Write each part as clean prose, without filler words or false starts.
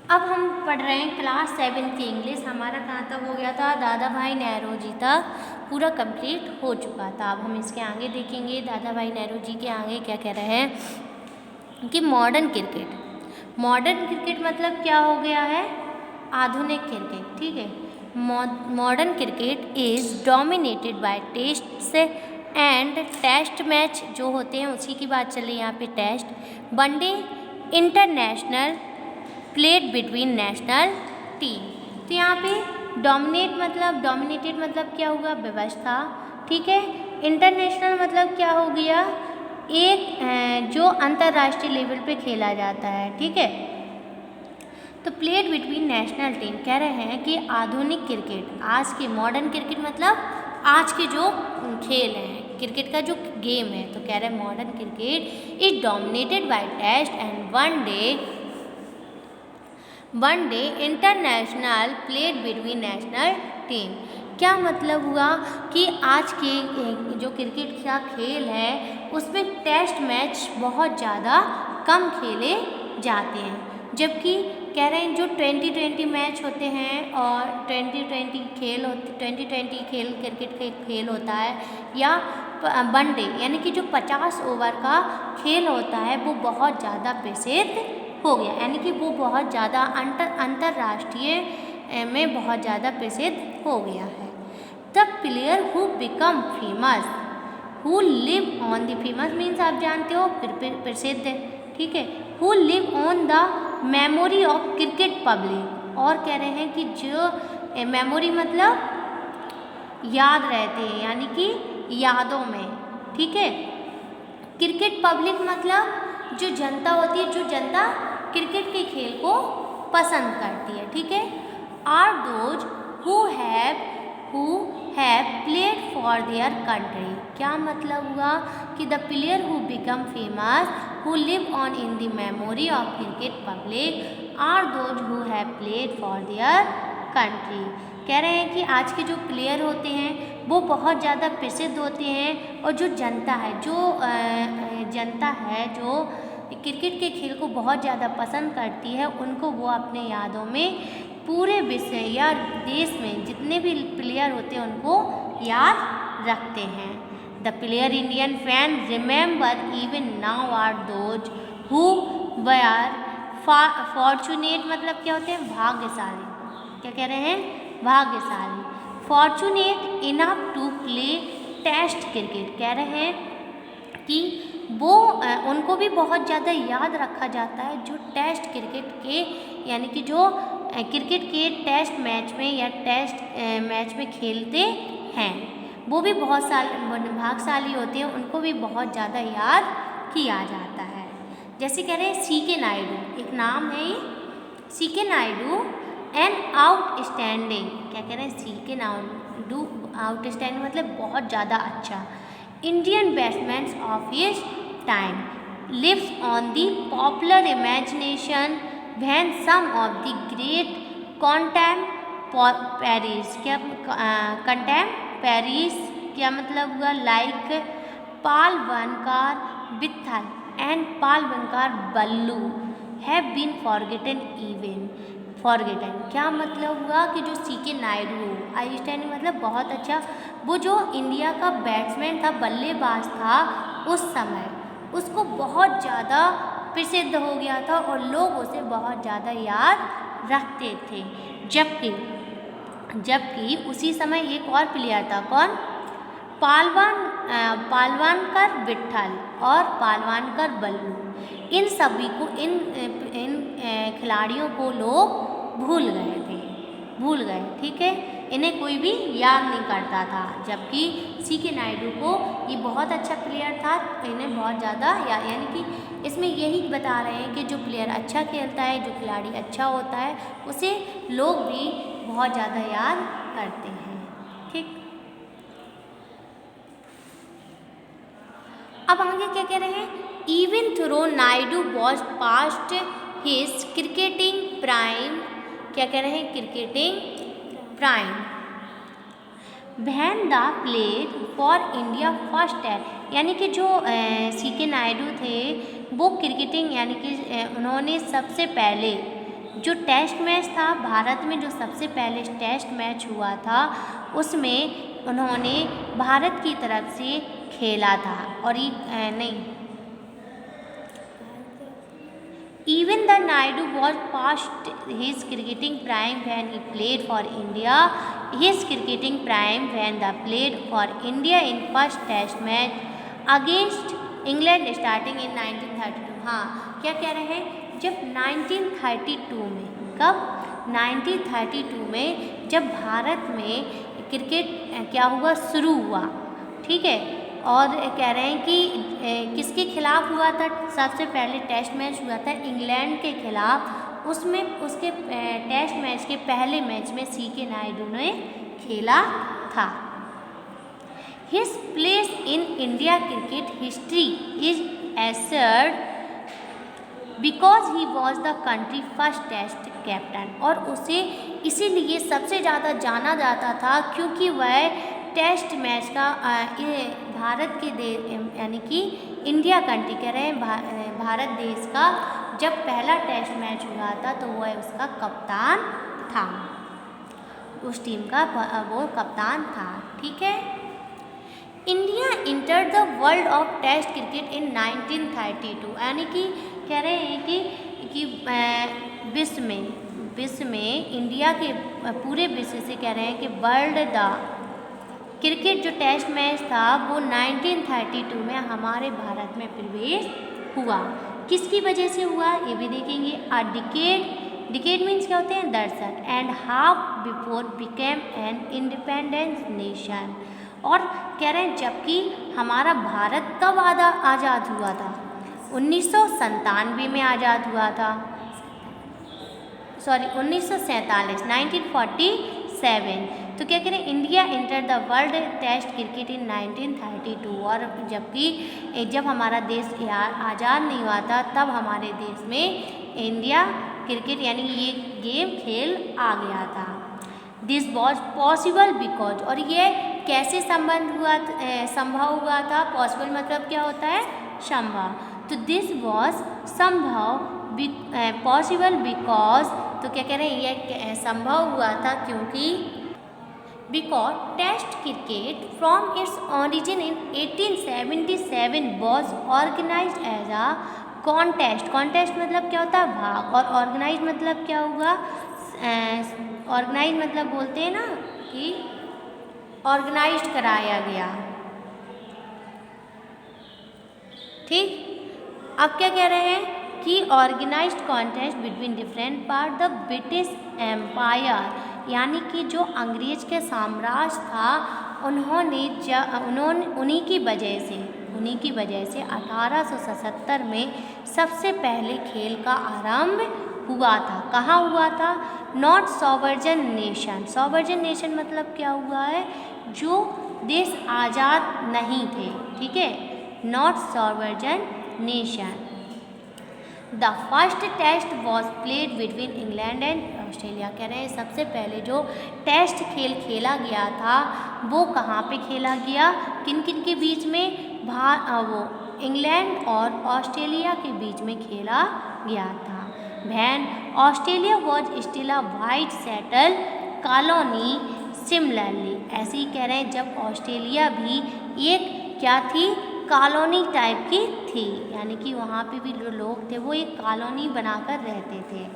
अब हम पढ़ रहे हैं क्लास 7 की इंग्लिश। हमारा कहाँ तक हो गया था, दादा भाई नेहरू तक पूरा कंप्लीट हो चुका था। अब हम इसके आगे देखेंगे दादा भाई नेहरू जी के आगे क्या कह रहे हैं कि मॉडर्न क्रिकेट। मॉडर्न क्रिकेट मतलब क्या हो गया है, आधुनिक क्रिकेट। ठीक है, modern cricket is dominated by tests and test match जो होते हैं उसी की बात चल रही है यहाँ पे। Test, one day, international played between national team. तो यहाँ पे डोमिनेटेड मतलब क्या होगा, व्यवस्था। ठीक है, इंटरनेशनल मतलब क्या हो गया, एक जो अंतर्राष्ट्रीय लेवल पे खेला जाता है। ठीक है, तो प्लेड बिटवीन नेशनल टीम कह रहे हैं कि आधुनिक क्रिकेट, आज के मॉडर्न क्रिकेट मतलब आज के जो खेल हैं, क्रिकेट का जो गेम है, तो कह रहे हैं modern cricket is dominated by test and one day international played between national team. क्या मतलब हुआ कि आज के जो क्रिकेट का खेल है उसमें टेस्ट मैच बहुत ज़्यादा कम खेले जाते हैं, जबकि कह रहे हैं जो 2020 मैच होते हैं और 2020 खेल क्रिकेट का खेल होता है, या वनडे यानी कि जो 50 ओवर का खेल होता है वो बहुत ज़्यादा प्रसिद्ध हो गया, यानी कि वो बहुत ज़्यादा अंतर्राष्ट्रीय में बहुत ज़्यादा प्रसिद्ध हो गया है। The player who become famous who live on the, famous means आप जानते हो प्रसिद्ध। ठीक है, who live on the memory of cricket public. और कह रहे हैं कि जो मेमोरी मतलब याद रहते हैं, यानी कि यादों में। ठीक है, क्रिकेट पब्लिक मतलब जो जनता होती है, जो जनता क्रिकेट के खेल को पसंद करती है। ठीक है, are those who have played for their country. क्या मतलब हुआ कि the player who become famous who live on in the memory of cricket public are those who have played for their country. कह रहे हैं कि आज के जो प्लेयर होते हैं वो बहुत ज़्यादा प्रसिद्ध होते हैं, और जो जनता है, जो क्रिकेट के खेल को बहुत ज़्यादा पसंद करती है, उनको वो अपने यादों में पूरे विश्व या देश में जितने भी प्लेयर होते हैं उनको याद रखते हैं। The player Indian fan remember even now are those who were fortunate मतलब क्या होते हैं, भाग्यशाली। क्या कह रहे हैं, भाग्यशाली। Fortunate enough to play test cricket. कह रहे हैं कि वो उनको भी बहुत ज़्यादा याद रखा जाता है जो टेस्ट क्रिकेट के, यानी कि जो क्रिकेट के टेस्ट मैच में या टेस्ट मैच में खेलते हैं, वो भी बहुत भाग्यशाली होते हैं, उनको भी बहुत ज़्यादा याद किया जाता है। जैसे कह रहे हैं CK नायडू, एक नाम है ये CK नायडू, एन आउटस्टैंडिंग। क्या कह रहे हैं, CK नायडू आउटस्टैंडिंग मतलब बहुत ज़्यादा अच्छा Indian batsman of his time, lives on the popular imagination when some of the great contemporaries. क्या कंटेम्पैरीज क्या मतलब हुआ, like Palwankar Vithal and Palwankar Baloo have been forgotten. क्या मतलब हुआ कि जो CK नायडू आउटस्टैंडिंग मतलब बहुत अच्छा, वो जो इंडिया का बैट्समैन था, बल्लेबाज था उस समय, उसको बहुत ज़्यादा प्रसिद्ध हो गया था और लोग उसे बहुत ज़्यादा याद रखते थे। जबकि उसी समय एक और प्लेयर था, कौन, पालवानकर विट्ठल और पालवानकर बल्लू। इन सभी को इन खिलाड़ियों को लोग भूल गए। ठीक है, इन्हें कोई भी याद नहीं करता था, जबकि CK नायडू को ये बहुत अच्छा प्लेयर था, इन्हें बहुत ज़्यादा यानी कि इसमें यही बता रहे हैं कि जो प्लेयर अच्छा खेलता है, जो खिलाड़ी अच्छा होता है, उसे लोग भी बहुत ज़्यादा याद करते हैं। ठीक, अब आगे क्या कह रहे हैं, even though Naidu was past his cricketing prime. क्या कह रहे हैं, cricketing prime, when the played for India first test. यानी कि जो CK नायडू थे वो क्रिकेटिंग यानी कि उन्होंने सबसे पहले जो टेस्ट मैच था भारत में, जो सबसे पहले टेस्ट मैच हुआ था उसमें उन्होंने भारत की तरफ से खेला था। और ये नहीं, even the Naidu was past his cricketing prime when he played for India. His cricketing prime when he played for India in first test match against England starting in 1932। हाँ, क्या कह रहे हैं, जब 1932 में, कब 1932 में जब भारत में क्रिकेट क्या हुआ, शुरू हुआ, ठीक है। और कह रहे हैं कि किसके खिलाफ हुआ था, सबसे पहले टेस्ट मैच हुआ था इंग्लैंड के खिलाफ। उसमें उसके टेस्ट मैच के पहले मैच में CK नायडू ने खेला था। His place in India cricket history is assured because he was the country first test captain. और उसे इसीलिए सबसे ज़्यादा जाना जाता था क्योंकि वह टेस्ट मैच का भारत के यानी कि इंडिया कंट्री कह रहे हैं, भारत देश का जब पहला टेस्ट मैच हुआ था तो वह उसका कप्तान था, उस टीम का वो कप्तान था, ठीक है। India enter the world of test cricket in 1932, यानी कि कह रहे हैं कि विश्व में इंडिया के पूरे विश्व से कह रहे हैं कि वर्ल्ड द क्रिकेट जो टेस्ट मैच था वो 1932 में हमारे भारत में प्रवेश हुआ। किसकी वजह से हुआ ये भी देखेंगे। अ डिकेड मीन्स क्या होते हैं, दशक, and half before became an independence nation. और कह रहे हैं जबकि हमारा भारत कब आज़ाद हुआ था, 1997 में आज़ाद हुआ था, 1947, 1947। तो क्या करें, India enter the world test cricket in 1932। और जबकि जब हमारा देश आज़ाद नहीं हुआ था तब हमारे देश में इंडिया क्रिकेट यानी ये गेम खेल आ गया था। दिस वॉज पॉसिबल बिकॉज, और ये कैसे संभव हुआ था, पॉसिबल मतलब क्या होता है, संभव। तो दिस वॉज संभव पॉसिबल बिकॉज, तो क्या कह रहे हैं ये संभव हुआ था क्योंकि because test cricket from its origin in 1877 was organised as a contest. Contest मतलब क्या होता है, भाग, और ऑर्गेनाइज मतलब क्या हुआ, ऑर्गेनाइज मतलब बोलते हैं ना कि ऑर्गेनाइज्ड कराया गया, ठीक। अब क्या कह रहे हैं कि organised contest between different part the British empire, यानी कि जो अंग्रेज के साम्राज्य था उन्हीं की वजह से 1877 में सबसे पहले खेल का आरंभ हुआ था। कहाँ हुआ था, नॉट सॉवर्जन नेशन। सॉवर्जन नेशन मतलब क्या हुआ है, जो देश आज़ाद नहीं थे, ठीक है, not sovereign nation. The first test was played between England and Australia. कह रहे हैं सबसे पहले जो टेस्ट खेल खेला गया था वो कहाँ पे खेला गया, किन किन के बीच में, वो इंग्लैंड और ऑस्ट्रेलिया के बीच में खेला गया था। When Australia was still a white settle colony similarly, ऐसे ही कह रहे हैं जब ऑस्ट्रेलिया भी एक क्या थी, कॉलोनी टाइप की थी, यानी कि वहाँ पे भी जो लोग थे वो एक कॉलोनी बनाकर रहते थे।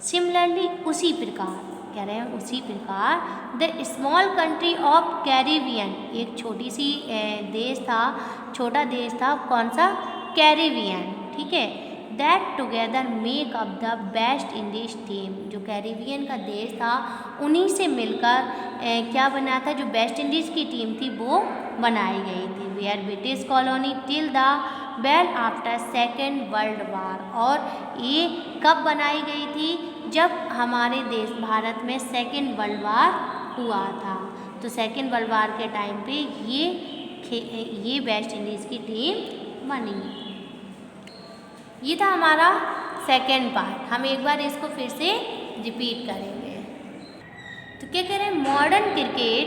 सिमिलरली उसी प्रकार, कह रहे हैं उसी प्रकार, the small country of Caribbean, एक छोटी सी देश था, छोटा देश था, कौन सा, कैरिबियन, ठीक है, that together make up the West Indies team. जो कैरिबियन का देश था उन्हीं से मिलकर क्या बना था, जो वेस्ट इंडीज़ की टीम थी वो बनाई गई थी। Were British colony till the well after second world war. और ये कब बनाई गई थी, जब हमारे देश भारत में सेकेंड वर्ल्ड वार हुआ था। तो सेकेंड वर्ल्ड वार के टाइम पे ये वेस्ट इंडीज़ की टीम बनी। ये था हमारा सेकेंड पार्ट। हम एक बार इसको फिर से रिपीट करेंगे। तो क्या कह रहे हैं, modern cricket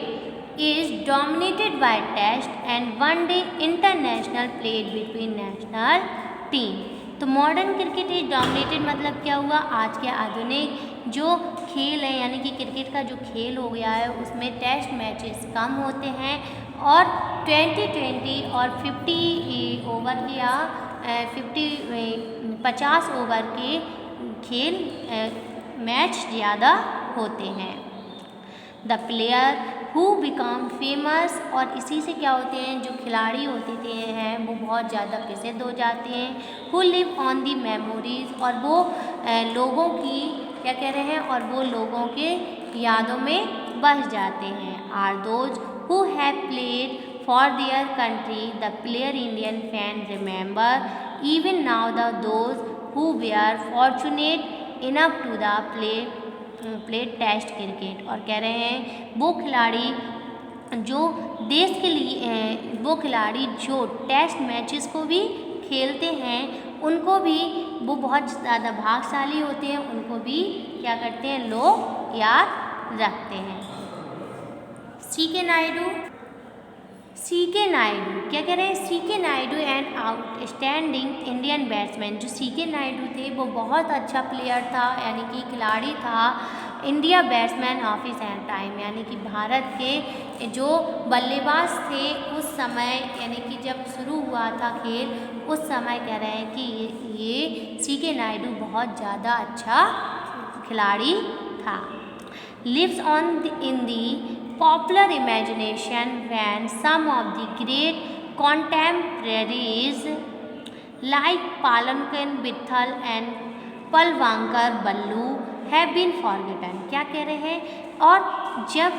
is dominated by test and one day international played between national team. तो मॉडर्न क्रिकेट इज डोमिनेटेड मतलब क्या हुआ, आज के आधुनिक जो खेल है यानी कि क्रिकेट का जो खेल हो गया है उसमें टेस्ट मैचेस कम होते हैं और 20-20 और 50 ओवर या 50 ओवर के खेल मैच ज़्यादा होते हैं। The player who become famous, और इसी से क्या होते हैं, जो खिलाड़ी होते थे हैं वो बहुत ज़्यादा प्रसिद्ध हो जाते हैं। Who live on the memories, और वो लोगों की क्या कह रहे हैं, और वो लोगों के यादों में बस जाते हैं। Are those who have played for their country the player Indian fan remember even now the those who were fortunate enough to the play test cricket. और कह रहे हैं वो खिलाड़ी जो देश के लिए वो खिलाड़ी जो टेस्ट मैचेस को भी खेलते हैं उनको भी वो बहुत ज़्यादा भाग्यशाली होते हैं, उनको भी क्या करते हैं लोग याद रखते हैं। सीके नायडू क्या कह रहे हैं, C K Naidu and outstanding Indian batsman. जो सीके नायडू थे वो बहुत अच्छा प्लेयर था यानी कि खिलाड़ी था, India batsman of his time, यानी कि भारत के जो बल्लेबाज थे उस समय यानी कि जब शुरू हुआ था खेल उस समय कह रहे हैं कि ये सीके नायडू बहुत ज़्यादा अच्छा खिलाड़ी था। Lives on in the popular imagination when some of the great contemporaries like Palankan Vithal and Palwankar Ballu have been forgotten। क्या कह रहे हैं, और जब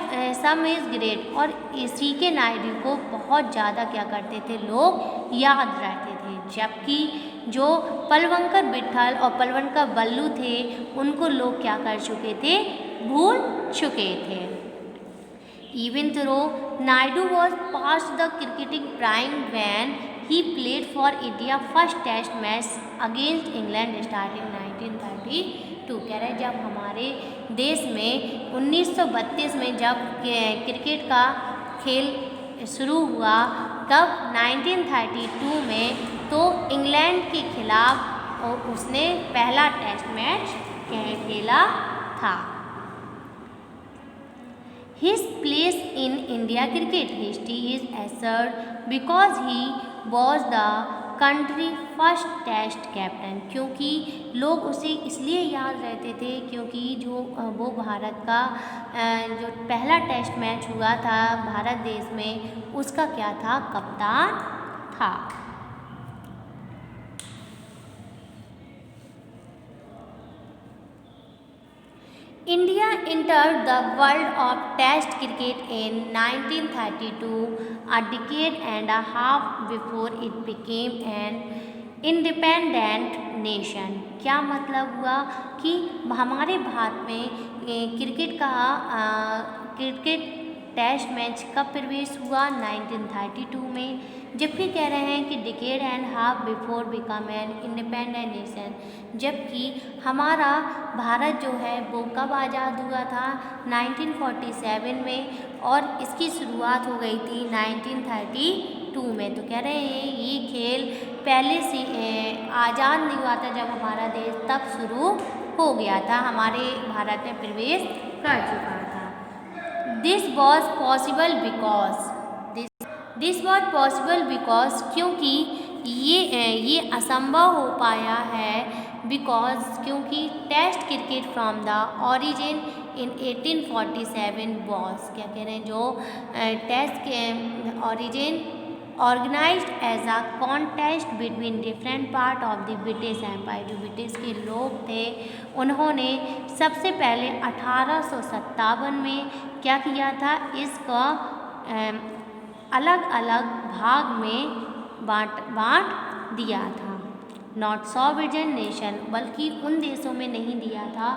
सम इज़ ग्रेट और इसी के नायडू को बहुत ज़्यादा क्या करते थे लोग याद रहते थे, जबकि जो पलवंकर विठल और पलवंकर बल्लू थे उनको लोग क्या कर चुके थे, भूल चुके थे। Even though Naidu was past the cricketing prime when he played for India first test match against England starting 1932। कह रहे जब हमारे देश में 1932 में जब क्रिकेट का खेल शुरू हुआ तब 1932 में तो इंग्लैंड के खिलाफ उसने पहला टेस्ट मैच खेला था। His place in India cricket history is assured because he was the country first test captain। क्योंकि लोग उसे इसलिए याद रहते थे क्योंकि जो वो भारत का जो पहला टेस्ट मैच हुआ था भारत देश में उसका क्या था, कप्तान था। India entered the world of Test cricket in 1932, a decade and a half before it became an independent nation। क्या मतलब हुआ कि हमारे भारत में क्रिकेट टेस्ट मैच कब प्रवेश हुआ, 1932 में, जबकि कह रहे हैं कि decade and half before become an independent nation. जबकि हमारा भारत जो है वो कब आज़ाद हुआ था, 1947 में, और इसकी शुरुआत हो गई थी 1932 में। तो कह रहे हैं ये खेल पहले से आज़ाद नहीं हुआ था जब हमारा देश तब शुरू हो गया था, हमारे भारत में प्रवेश कर चुका था। दिस वॉज पॉसिबल बिकॉज क्योंकि ये असंभव हो पाया है, बिकॉज क्योंकि test cricket from the origin in 1847 was, क्या कह रहे हैं, जो टेस्ट के origin organised as a contest between different part of the British empire. जो ब्रिटिश के लोग थे उन्होंने सबसे पहले 1857 में क्या किया था, इसका अलग अलग भाग में बांट दिया था। नॉट सॉवरेन नेशन, बल्कि उन देशों में नहीं दिया था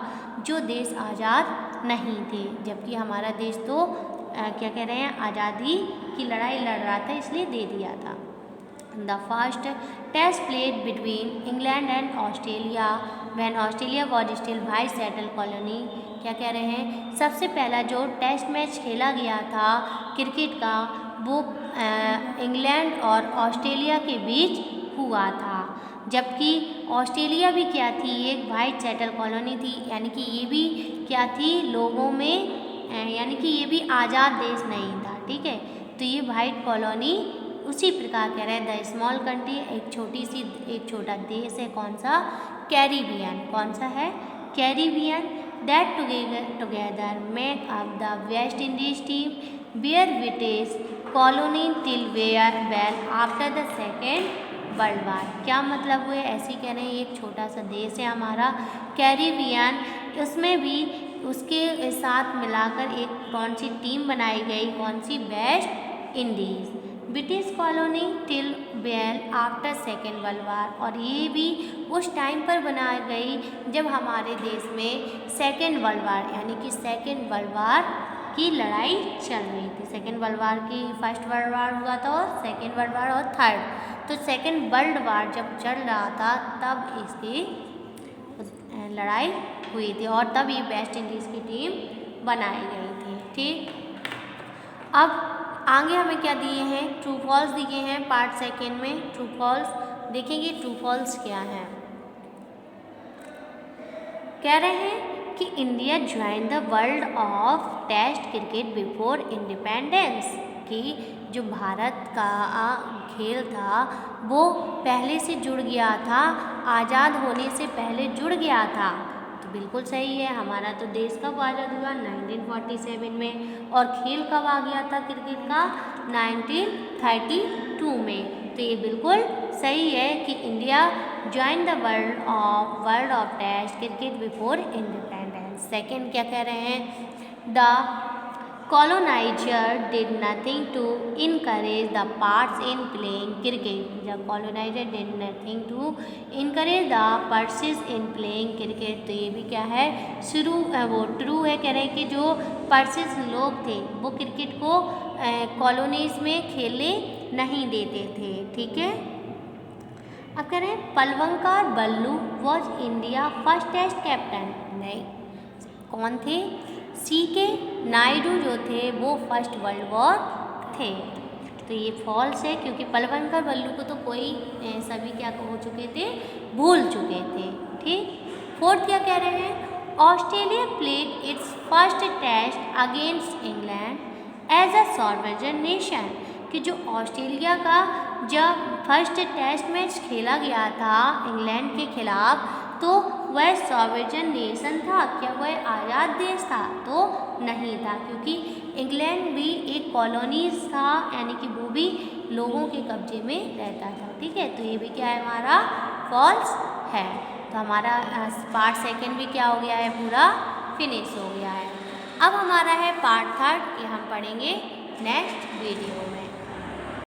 जो देश आज़ाद नहीं थे, जबकि हमारा देश तो क्या कह रहे हैं आज़ादी की लड़ाई लड़ रहा था इसलिए दे दिया था। The first test played between England and Australia when Australia was still white settle colony. क्या कह रहे हैं, सबसे पहला जो टेस्ट मैच खेला गया था क्रिकेट का वो इंग्लैंड और ऑस्ट्रेलिया के बीच हुआ था। जबकि ऑस्ट्रेलिया भी क्या थी, एक वाइट सेटल कॉलोनी थी, यानी कि ये भी क्या थी, लोगों में यानी कि ये भी आज़ाद देश नहीं था। ठीक है, तो ये वाइट कॉलोनी उसी प्रकार कह रहे हैं द स्मॉल कंट्री, एक छोटा देश है, कौन सा, कैरिबियन, कौन सा है, Caribbean, that together make up the West Indies team were British colony till well after the second world war. क्या मतलब हुए, ऐसे कह रहे हैं एक छोटा सा देश है हमारा कैरिबियन, उसमें भी उसके साथ मिलाकर एक कौन सी टीम बनाई गई, कौन सी, West Indies, British colony till well after second world war. और ये भी उस टाइम पर बनाई गई जब हमारे देश में सेकेंड वर्ल्ड वार यानी कि सेकेंड वर्ल्ड वार की लड़ाई चल रही थी। सेकेंड वर्ल्ड वार की, फर्स्ट वर्ल्ड वार हुआ था और सेकेंड वर्ल्ड वार और थर्ड, तो सेकेंड वर्ल्ड वार जब चल रहा था तब इसकी लड़ाई हुई थी और तब ये वेस्ट इंडीज़ की टीम बनाई गई थी। ठीक, अब आगे हमें क्या दिए हैं, ट्रू फॉल्स दिए हैं पार्ट सेकेंड में। ट्रू फॉल्स देखेंगे, ट्रू फॉल्स क्या है, कह रहे हैं कि India join the world of test cricket before independence, कि जो भारत का खेल था वो पहले से जुड़ गया था, आज़ाद होने से पहले जुड़ गया था। तो बिल्कुल सही है, हमारा तो देश कब आज़ाद हुआ, 1947 में, और खेल कब आ गया था क्रिकेट का, 1932 में। तो ये बिल्कुल सही है कि India join the world of test cricket before independence. Second क्या कह रहे हैं, the colonizer did nothing to encourage the parts in playing cricket. The colonizer did nothing to encourage the parts in playing cricket. तो ये भी क्या है, वो ट्रू है, कह रहे हैं कि जो पर्सिस लोग थे वो क्रिकेट को कॉलोनीज में खेलने नहीं देते थे। ठीक है, अब कह रहे हैं Palwankar Baloo was India first test captain. नहीं, कौन थे, C.K. नायडू जो थे वो फर्स्ट वर्ल्ड वॉर थे। तो ये फॉल्स है क्योंकि पलवंकर बल्लू को तो कोई सभी क्या हो चुके थे, भूल चुके थे। ठीक, फोर्थ क्या कह रहे हैं, Australia played its first test against England as a sovereign nation, कि जो ऑस्ट्रेलिया का जब फर्स्ट टेस्ट मैच खेला गया था इंग्लैंड के खिलाफ तो वह सॉवरेन नेशन था, क्या वह आज़ाद देश था, तो नहीं था, क्योंकि इंग्लैंड भी एक कॉलोनीज था, यानी कि वो भी लोगों के कब्जे में रहता था। ठीक है, तो ये भी क्या है, हमारा फॉल्स है। तो हमारा पार्ट सेकेंड भी क्या हो गया है, पूरा फिनिश हो गया है। अब हमारा है पार्ट थर्ड, ये हम पढ़ेंगे नेक्स्ट वीडियो में।